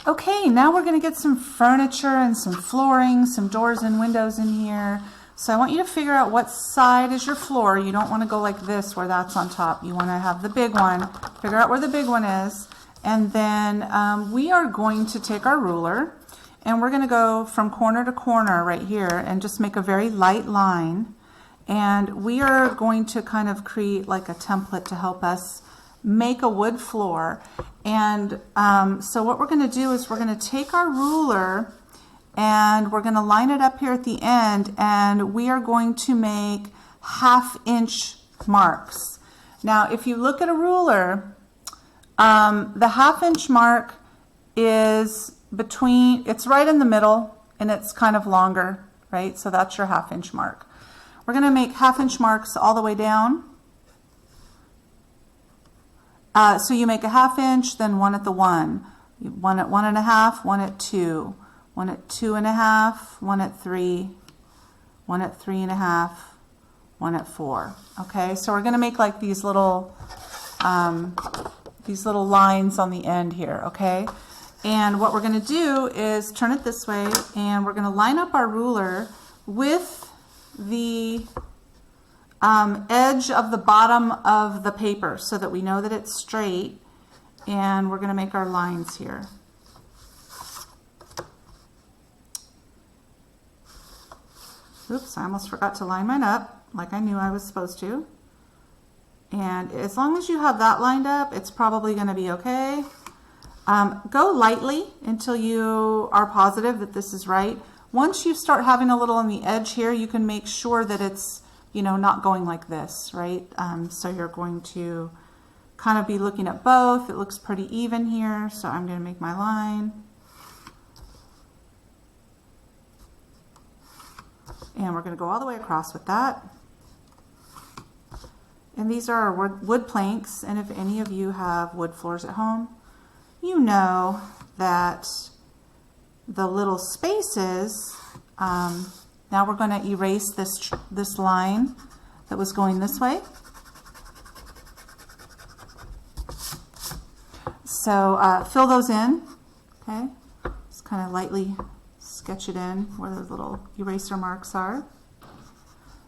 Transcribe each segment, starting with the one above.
Okay, now we're going to get some furniture and some flooring, some doors and windows in here. So I want you to figure out what side is your floor. You don't want to go like this where that's on top. You want to have the big one. Figure out where the big one is. And then we are going to take our ruler and we're going to go from corner to corner right here and just make a very light line. And we are going to kind of create like a template to help us make a wood floor. And so what we're going to do is we're going to take our ruler and we're going to line it up here at the end, and we are going to make 1/2 inch marks. Now if you look at a ruler, the 1/2 inch mark is it's right in the middle and it's kind of longer, right? So that's your 1/2 inch mark. We're going to make 1/2 inch marks all the way down. So you make a 1/2 inch, then one at the 1 at 1 1/2, one at 2, one at 2 1/2, one at 3, one at 3 1/2, one at 4. Okay, so we're going to make like these little lines on the end here. Okay, and what we're going to do is turn it this way, and we're going to line up our ruler with the edge of the bottom of the paper so that we know that it's straight, and we're going to make our lines here. Oops, I almost forgot to line mine up like I knew I was supposed to. And as long as you have that lined up, it's probably going to be okay. Go lightly until you are positive that this is right. Once you start having a little on the edge here, you can make sure that it's, you know, not going like this, right? So you're going to kind of be looking at both. It looks pretty even here, so I'm going to make my line. And we're going to go all the way across with that. And these are our wood planks, and if any of you have wood floors at home, you know that the little spaces, now we're going to erase this line that was going this way. So fill those in, okay? Just kind of lightly sketch it in where those little eraser marks are.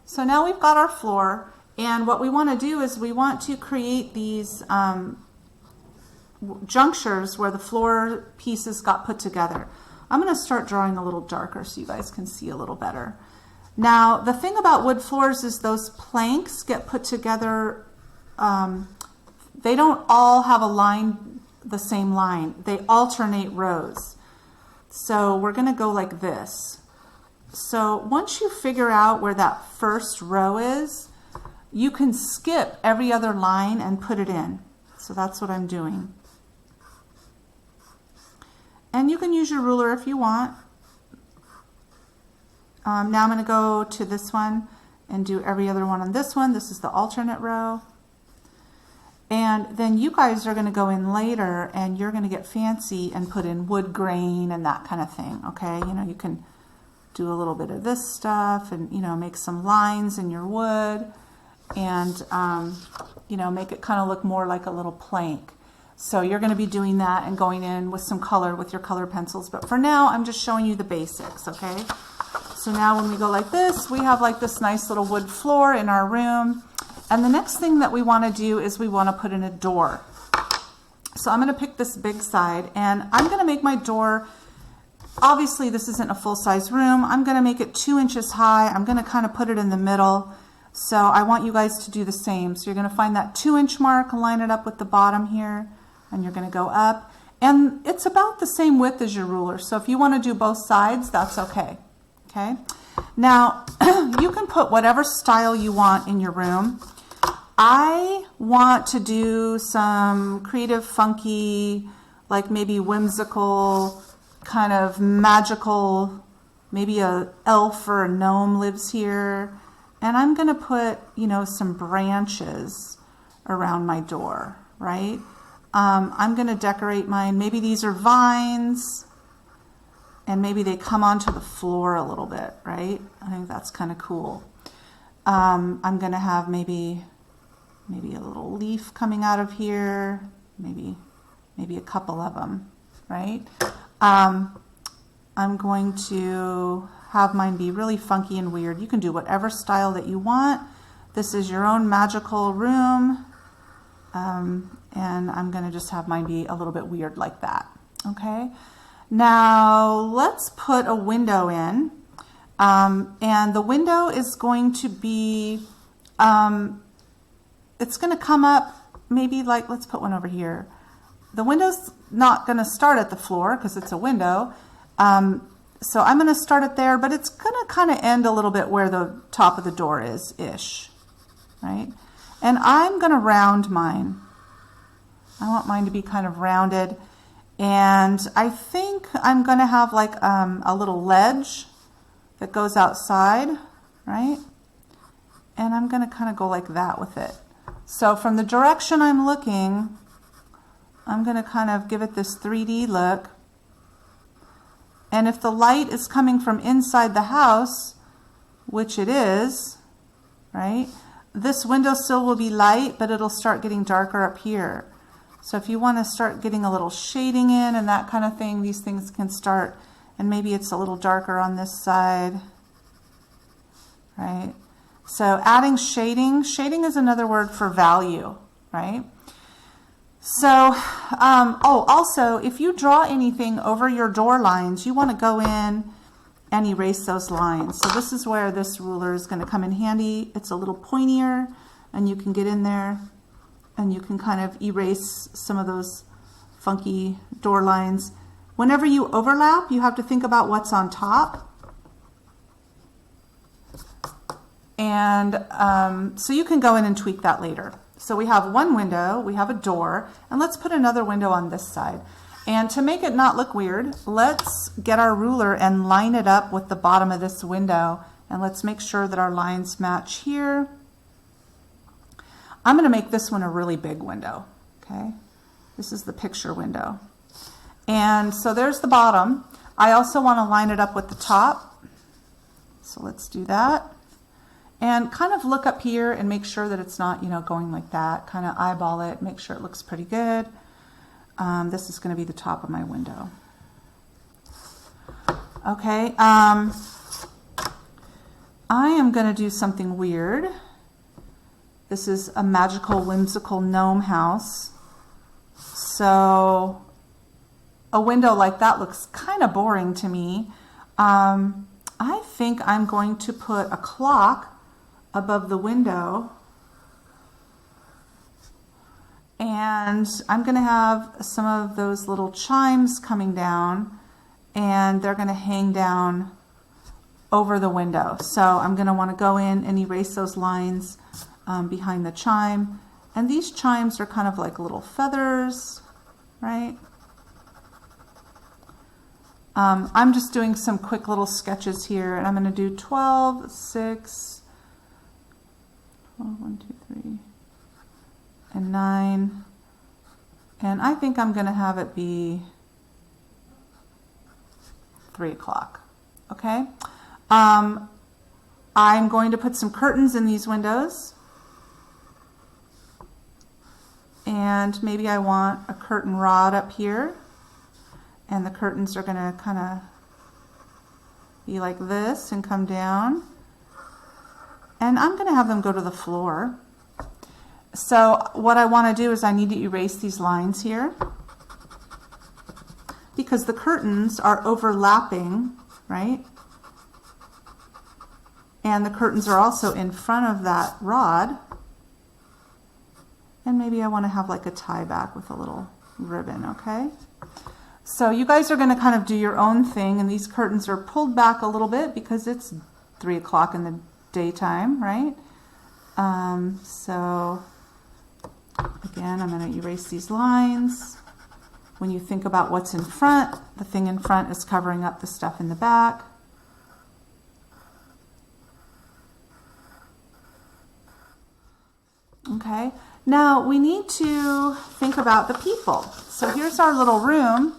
So now we've got our floor, and what we want to do is we want to create these junctures where the floor pieces got put together. I'm going to start drawing a little darker so you guys can see a little better. Now the thing about wood floors is those planks get put together, they don't all have a line, the same line. They alternate rows. So we're going to go like this. So once you figure out where that first row is, you can skip every other line and put it in. So that's what I'm doing. And you can use your ruler if you want. Now I'm going to go to this one and do every other one on this one. This is the alternate row. And then you guys are going to go in later and you're going to get fancy and put in wood grain and that kind of thing. Okay, you know, you can do a little bit of this stuff and, you know, make some lines in your wood and, you know, make it kind of look more like a little plank. So you're going to be doing that and going in with some color with your color pencils. But for now, I'm just showing you the basics, okay? So now when we go like this, we have like this nice little wood floor in our room. And the next thing that we want to do is we want to put in a door. So I'm going to pick this big side and I'm going to make my door, obviously this isn't a full-size room, I'm going to make it 2 inches high. I'm going to kind of put it in the middle. So I want you guys to do the same. So you're going to find that 2-inch mark, line it up with the bottom here, and you're going to go up. And it's about the same width as your ruler. So if you want to do both sides, that's okay. Okay. Now you can put whatever style you want in your room. I want to do some creative, funky, like maybe whimsical, kind of magical, maybe a elf or a gnome lives here. And I'm going to put, you know, some branches around my door, right? I'm going to decorate mine. Maybe these are vines and maybe they come onto the floor a little bit, right? I think that's kind of cool. I'm going to have maybe a little leaf coming out of here, maybe a couple of them, right? I'm going to have mine be really funky and weird. You can do whatever style that you want. This is your own magical room. And I'm going to just have mine be a little bit weird like that. Okay. Now let's put a window in. And the window is going to be, it's going to come up maybe like, let's put one over here. The window's not going to start at the floor because it's a window. So I'm going to start it there, but it's going to kind of end a little bit where the top of the door is-ish, right? And I'm going to round mine. I want mine to be kind of rounded. And I think I'm going to have like a little ledge that goes outside, right? And I'm going to kind of go like that with it. So from the direction I'm looking, I'm going to kind of give it this 3D look. And if the light is coming from inside the house, which it is, right? This windowsill will be light, but it'll start getting darker up here. So if you want to start getting a little shading in and that kind of thing, these things can start, and maybe it's a little darker on this side, right? So adding shading, shading is another word for value, right? So, also, if you draw anything over your door lines, you want to go in and erase those lines. So this is where this ruler is going to come in handy. It's a little pointier, and you can get in there and you can kind of erase some of those funky door lines. Whenever you overlap, you have to think about what's on top. And so you can go in and tweak that later. So we have one window, we have a door, and let's put another window on this side. And to make it not look weird, let's get our ruler and line it up with the bottom of this window. And let's make sure that our lines match here. I'm going to make this one a really big window, okay? This is the picture window. And so there's the bottom. I also want to line it up with the top. So let's do that. And kind of look up here and make sure that it's not, going like that. Kind of eyeball it, make sure it looks pretty good. This is going to be the top of my window. Okay, I am going to do something weird. This is a magical, whimsical gnome house. So a window like that looks kind of boring to me. I think I'm going to put a clock above the window, and I'm going to have some of those little chimes coming down, and they're going to hang down over the window. So I'm going to want to go in and erase those lines behind the chime, and these chimes are kind of like little feathers, right? I'm just doing some quick little sketches here, and I'm going to do 12, 6, 1, 2, 3, and 9. And I think I'm going to have it be 3 o'clock. Okay. I'm going to put some curtains in these windows. And maybe I want a curtain rod up here. And the curtains are going to kind of be like this and come down. And I'm going to have them go to the floor. So what I want to do is I need to erase these lines here, because the curtains are overlapping, right? And the curtains are also in front of that rod. And maybe I want to have like a tie back with a little ribbon, okay? So you guys are going to kind of do your own thing, and these curtains are pulled back a little bit because it's 3 o'clock in the daytime, right? So again, I'm going to erase these lines. When you think about what's in front, the thing in front is covering up the stuff in the back. Okay, now we need to think about the people. So here's our little room,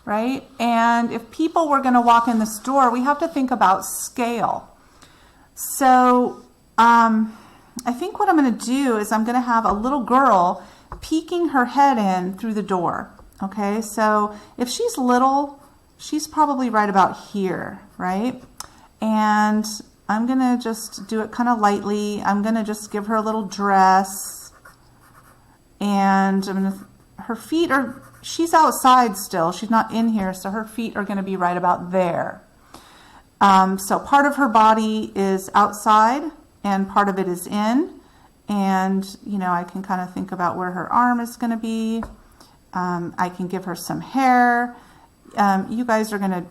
right? And if people were going to walk in this door, we have to think about scale. So I think what I'm going to do is I'm going to have a little girl peeking her head in through the door. Okay, so if she's little, she's probably right about here, right? And I'm gonna just do it kind of lightly. I'm gonna just give her a little dress, and her feet are, she's outside still, she's not in here, so her feet are gonna be right about there. So part of her body is outside and part of it is in, and you know, I can kind of think about where her arm is gonna be. I can give her some hair. You guys are gonna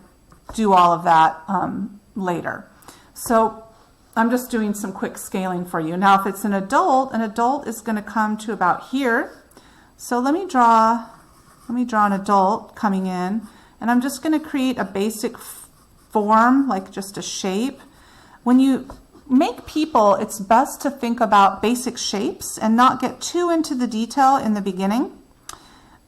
do all of that later. So I'm just doing some quick scaling for you. Now, if it's an adult is going to come to about here. So let me draw an adult coming in, and I'm just going to create a basic form, like just a shape. When you make people, it's best to think about basic shapes and not get too into the detail in the beginning.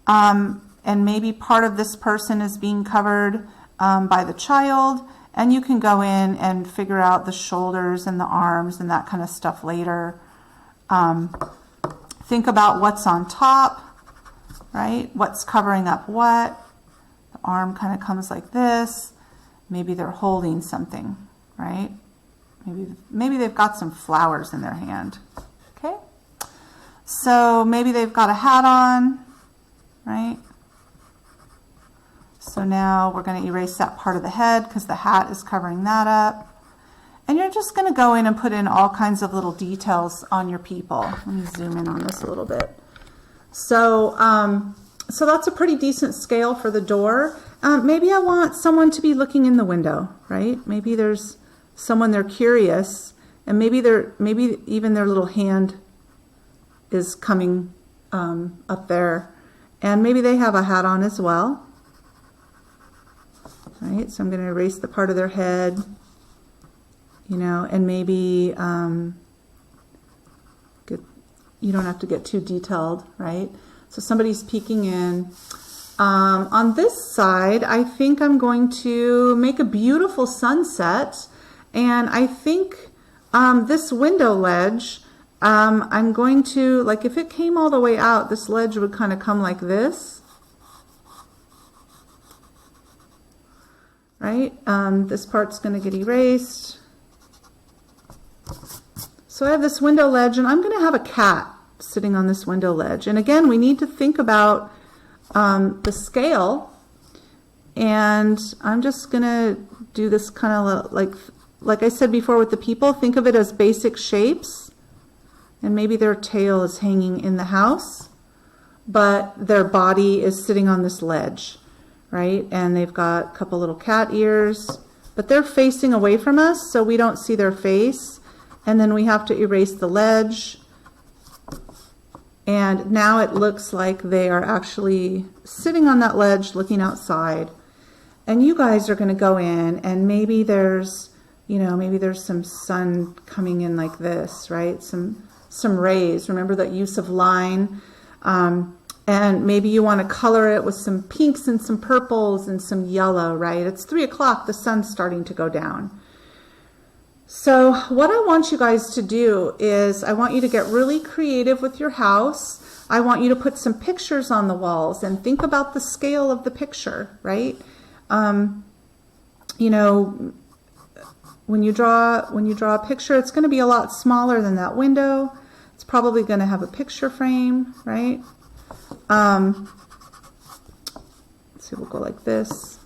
And maybe part of this person is being covered by the child, and you can go in and figure out the shoulders and the arms and that kind of stuff later. Think about what's on top, right? What's covering up what? The arm kind of comes like this. Maybe they're holding something, right? Maybe they've got some flowers in their hand, okay? So maybe they've got a hat on, right? So now we're going to erase that part of the head because the hat is covering that up. And you're just going to go in and put in all kinds of little details on your people. Let me zoom in on this a little bit. So, so that's a pretty decent scale for the door. Maybe I want someone to be looking in the window, right? Maybe there's someone, they're curious, and maybe even their little hand is coming up there. And maybe they have a hat on as well. Right, so I'm going to erase the part of their head, you know, and maybe you don't have to get too detailed, right? So somebody's peeking in. On this side, I think I'm going to make a beautiful sunset, and I think this window ledge, I'm going to, like, if it came all the way out, this ledge would kind of come like this. Right? This part's going to get erased. So I have this window ledge, and I'm going to have a cat sitting on this window ledge. And again, we need to think about the scale. And I'm just going to do this kind of like I said before with the people, think of it as basic shapes. And maybe their tail is hanging in the house, but their body is sitting on this ledge. Right? And they've got a couple little cat ears, but they're facing away from us, so we don't see their face. And then we have to erase the ledge. And now it looks like they are actually sitting on that ledge looking outside. And you guys are going to go in, and maybe there's, you know, maybe there's some sun coming in like this, right? Some rays. Remember that use of line. And maybe you want to color it with some pinks and some purples and some yellow, right? It's 3 o'clock, the sun's starting to go down. So what I want you guys to do is I want you to get really creative with your house. I want you to put some pictures on the walls and think about the scale of the picture, right? You know, when you draw a picture, it's going to be a lot smaller than that window. It's probably going to have a picture frame, right? Let's see, we'll go like this.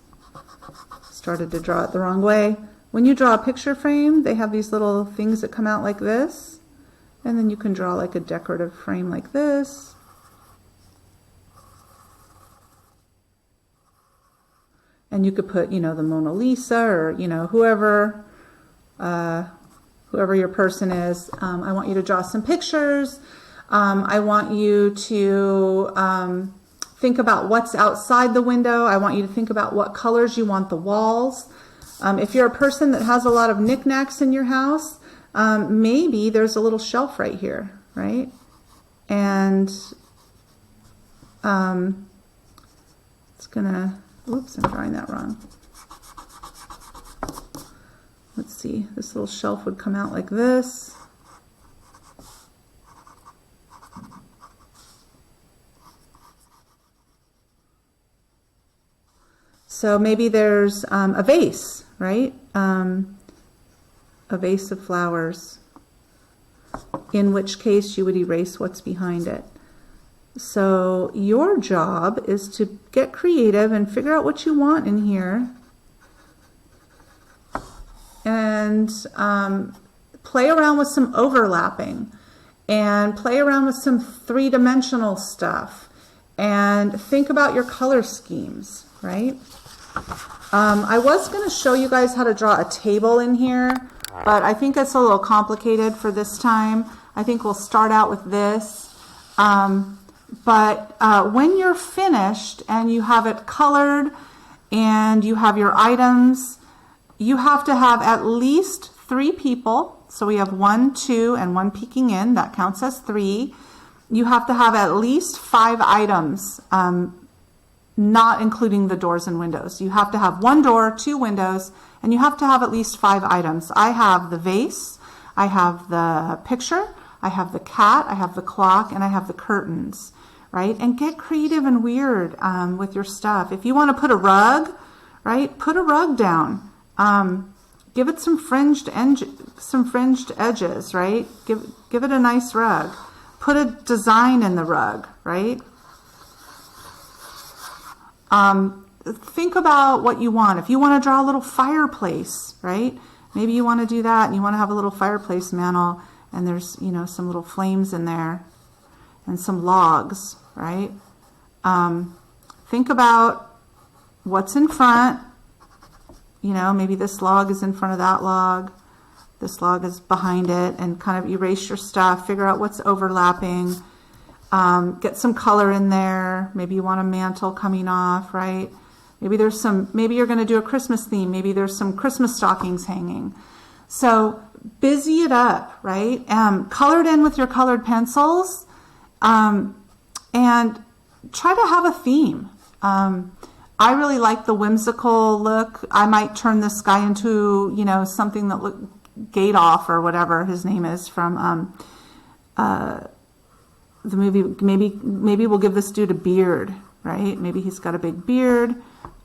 Started to draw it the wrong way. When you draw a picture frame, they have these little things that come out like this. And then you can draw like a decorative frame like this. And you could put, you know, the Mona Lisa or, you know, whoever your person is. I want you to draw some pictures. I want you to think about what's outside the window. I want you to think about what colors you want the walls. If you're a person that has a lot of knickknacks in your house, maybe there's a little shelf right here, right? And it's gonna, oops, I'm drawing that wrong. Let's see, this little shelf would come out like this. So maybe there's a vase, right? A vase of flowers, in which case you would erase what's behind it. So your job is to get creative and figure out what you want in here, and play around with some overlapping, and play around with some three-dimensional stuff, and think about your color schemes, right? I was going to show you guys how to draw a table in here, but I think it's a little complicated for this time. I think we'll start out with this. But when you're finished and you have it colored and you have your items, you have to have at least 3 people. So we have 1, 2, and 1 peeking in. That counts as 3. You have to have at least 5 items, not including the doors and windows. You have to have 1 door, 2 windows, and you have to have at least 5 items. I have the vase, I have the picture, I have the cat, I have the clock, and I have the curtains, right? And get creative and weird with your stuff. If you want to put a rug, right, put a rug down. Give it some fringed edges, right? Give it a nice rug. Put a design in the rug, right? Think about what you want. If you want to draw a little fireplace, right? Maybe you want to do that and you want to have a little fireplace mantle and there's, you know, some little flames in there and some logs, right? Think about what's in front. You know, maybe this log is in front of that log. This log is behind it, and kind of erase your stuff. Figure out what's overlapping. Get some color in there. Maybe you want a mantle coming off, right? Maybe there's some, maybe you're going to do a Christmas theme. Maybe there's some Christmas stockings hanging. So busy it up, right? Color it in with your colored pencils, and try to have a theme. I really like the whimsical look. I might turn this guy into, you know, something that look Gadoff or whatever his name is from the movie. Maybe we'll give this dude a beard, right? Maybe he's got a big beard,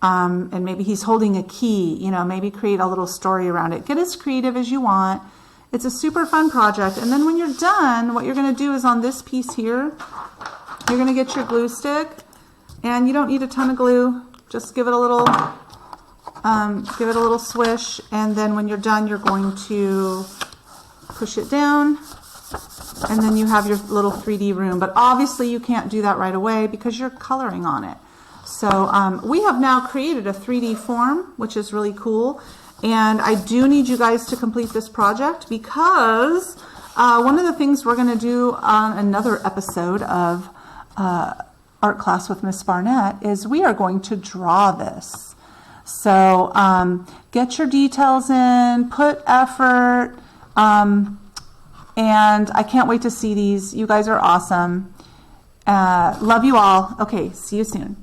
and maybe he's holding a key. You know, maybe create a little story around it. Get as creative as you want. It's a super fun project. And then when you're done, what you're going to do is on this piece here, you're going to get your glue stick, and you don't need a ton of glue. Just give it a little swish, and then when you're done, you're going to push it down, and then you have your little 3D room. But obviously you can't do that right away because you're coloring on it. So we have now created a 3D form, which is really cool. And I do need you guys to complete this project because one of the things we're going to do on another episode of Art Class with Miss Barnett is we are going to draw this. So get your details in, put effort, and I can't wait to see these. You guys are awesome. Love you all. Okay, see you soon.